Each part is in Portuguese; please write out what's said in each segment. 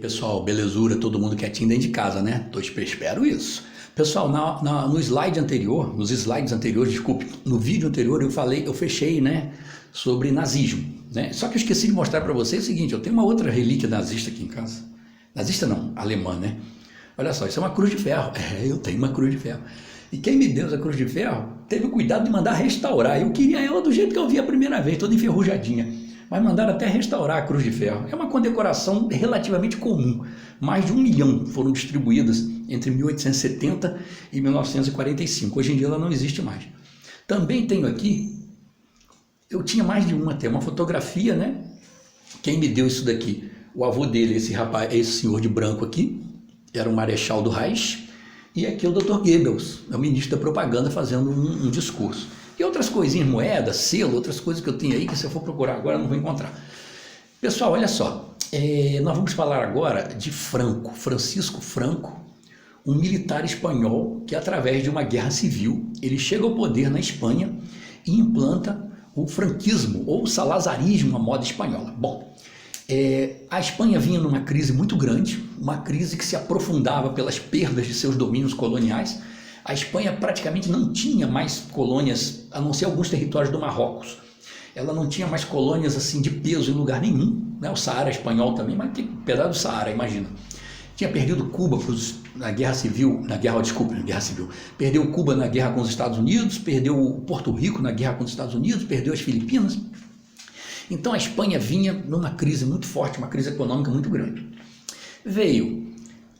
Pessoal, belezura, todo mundo quietinho dentro de casa, né? Espero isso. Pessoal, no slide anterior, nos slides anteriores, desculpe, no vídeo anterior eu fechei, né, sobre nazismo, né? Só que eu esqueci de mostrar para vocês o seguinte, eu tenho uma outra relíquia nazista aqui em casa. Nazista não, alemã, né? Olha só, isso é uma cruz de ferro. Eu tenho uma cruz de ferro. E quem me deu essa cruz de ferro teve o cuidado de mandar restaurar. Eu queria ela do jeito que eu vi a primeira vez, toda enferrujadinha. Mas mandaram até restaurar a cruz de ferro. É uma condecoração relativamente comum. Mais de 1 milhão foram distribuídas entre 1870 e 1945. Hoje em dia ela não existe mais. Também tenho aqui, eu tinha mais de uma até, uma fotografia, né? Quem me deu isso daqui? O avô dele, esse rapaz, esse senhor de branco aqui, era o Marechal do Reich. E aqui é o Dr. Goebbels, é o ministro da propaganda, fazendo um discurso. E outras coisinhas, moeda, selo, outras coisas que eu tenho aí, que se eu for procurar agora eu não vou encontrar. Pessoal, olha só, nós vamos falar agora de Franco, Francisco Franco, um militar espanhol que, através de uma guerra civil, ele chega ao poder na Espanha e implanta o franquismo, ou o salazarismo à moda espanhola. Bom, a Espanha vinha numa crise muito grande, uma crise que se aprofundava pelas perdas de seus domínios coloniais. A Espanha praticamente não tinha mais colônias, a não ser alguns territórios do Marrocos. Ela não tinha mais colônias assim de peso em lugar nenhum, né? O Saara espanhol também, mas tem um pedaço do Saara, imagina. Tinha perdido Cuba na Guerra Civil, perdeu Cuba na guerra com os Estados Unidos, perdeu Porto Rico na guerra com os Estados Unidos, perdeu as Filipinas. Então a Espanha vinha numa crise muito forte, uma crise econômica muito grande. Veio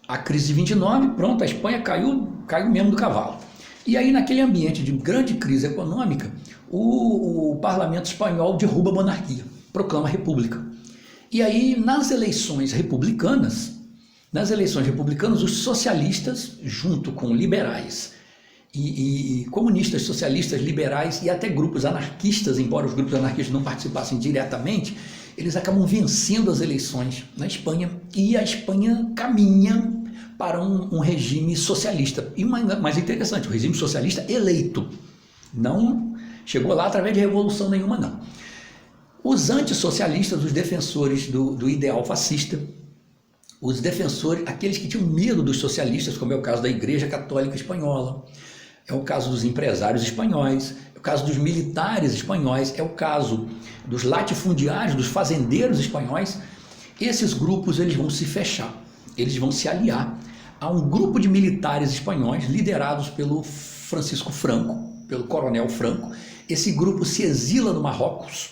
a crise de 29, pronto, a Espanha caiu mesmo do cavalo. E aí, naquele ambiente de grande crise econômica, o parlamento espanhol derruba a monarquia, proclama a república. E aí, nas eleições republicanas, os socialistas, junto com liberais e comunistas, socialistas, liberais e até grupos anarquistas, embora os grupos anarquistas não participassem diretamente, eles acabam vencendo as eleições na Espanha e a Espanha caminha para um regime socialista. E mais interessante, o regime socialista eleito. Não chegou lá através de revolução nenhuma, não. Os antissocialistas, os defensores do ideal fascista, os defensores, aqueles que tinham medo dos socialistas, como é o caso da Igreja Católica Espanhola, é o caso dos empresários espanhóis, é o caso dos militares espanhóis, é o caso dos latifundiários, dos fazendeiros espanhóis. Esses grupos eles vão se fechar, eles vão se aliar a um grupo de militares espanhóis liderados pelo Francisco Franco, pelo coronel Franco. Esse grupo se exila no Marrocos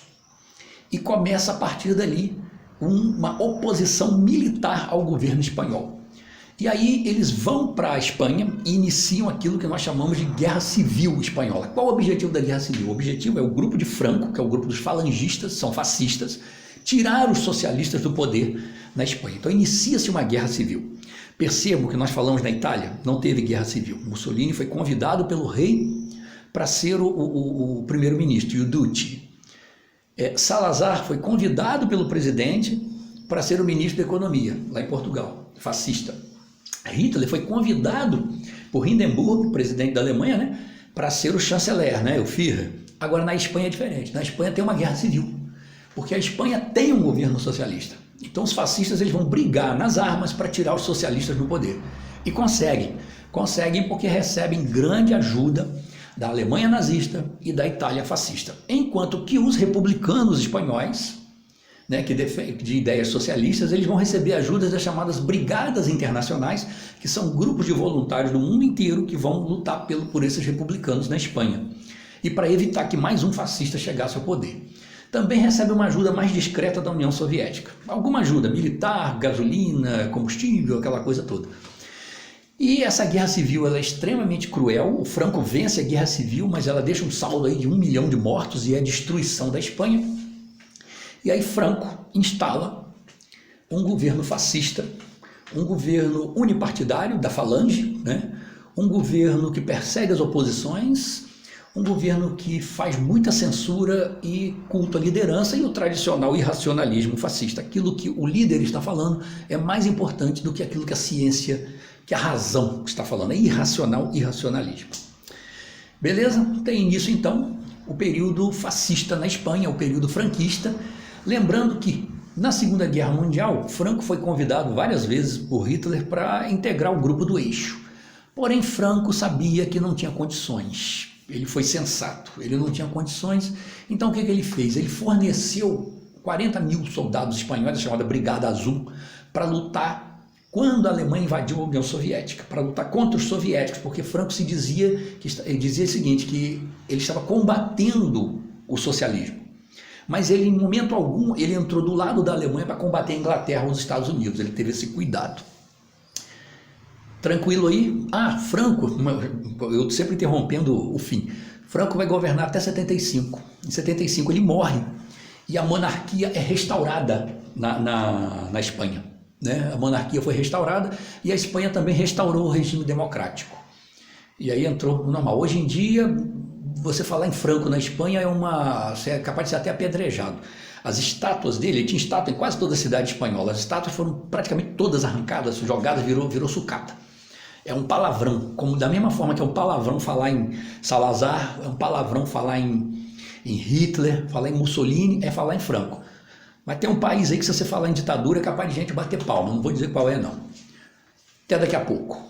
e começa a partir dali uma oposição militar ao governo espanhol. E aí eles vão para a Espanha e iniciam aquilo que nós chamamos de Guerra Civil Espanhola. Qual o objetivo da Guerra Civil? O objetivo é o grupo de Franco, que é o grupo dos falangistas, são fascistas, tirar os socialistas do poder na Espanha. Então inicia-se uma guerra civil. Percebo que nós falamos na Itália, não teve guerra civil. Mussolini foi convidado pelo rei para ser o primeiro-ministro, o Duce. Salazar foi convidado pelo presidente para ser o ministro da Economia, lá em Portugal, fascista. Hitler foi convidado por Hindenburg, presidente da Alemanha, né, para ser o chanceler, né, o Führer. Agora na Espanha é diferente, na Espanha tem uma guerra civil, porque a Espanha tem um governo socialista. Então os fascistas eles vão brigar nas armas para tirar os socialistas do poder. E conseguem porque recebem grande ajuda da Alemanha nazista e da Itália fascista. Enquanto que os republicanos espanhóis, né, de ideias socialistas, eles vão receber ajudas das chamadas brigadas internacionais, que são grupos de voluntários do mundo inteiro que vão lutar por esses republicanos na Espanha. E para evitar que mais um fascista chegasse ao poder. Também recebe uma ajuda mais discreta da União Soviética. Alguma ajuda militar, gasolina, combustível, aquela coisa toda. E essa guerra civil ela é extremamente cruel. O Franco vence a guerra civil, mas ela deixa um saldo aí de 1 milhão de mortos e a destruição da Espanha. E aí Franco instala um governo fascista, um governo unipartidário da Falange, né? Um governo que persegue as oposições, um governo que faz muita censura e culto à liderança e o tradicional irracionalismo fascista. Aquilo que o líder está falando é mais importante do que aquilo que a ciência, que a razão está falando. É irracionalismo. Beleza? Tem início então o período fascista na Espanha, o período franquista. Lembrando que Na Segunda Guerra Mundial, Franco foi convidado várias vezes por Hitler para integrar o grupo do Eixo. Porém, Franco sabia que não tinha condições. Ele foi sensato, ele não tinha condições. Então, o que ele fez? Ele forneceu 40 mil soldados espanhóis, chamada Brigada Azul, para lutar quando a Alemanha invadiu a União Soviética, para lutar contra os soviéticos, porque Franco ele dizia o seguinte, que ele estava combatendo o socialismo. Mas ele, em momento algum, ele entrou do lado da Alemanha para combater a Inglaterra ou os Estados Unidos. Ele teve esse cuidado. Tranquilo aí? Franco, eu sempre interrompendo o fim. Franco vai governar até 75. Em 75 ele morre e a monarquia é restaurada na Espanha. Né? A monarquia foi restaurada e a Espanha também restaurou o regime democrático. E aí entrou no normal. Hoje em dia, você falar em Franco na Espanha você é capaz de ser até apedrejado. As estátuas dele, ele tinha estátua em quase toda a cidade espanhola. As estátuas foram praticamente todas arrancadas, jogadas, virou sucata. É um palavrão, da mesma forma que é um palavrão falar em Salazar, é um palavrão falar em Hitler, falar em Mussolini, é falar em Franco. Mas tem um país aí que se você falar em ditadura é capaz de gente bater palma, não vou dizer qual é não. Até daqui a pouco.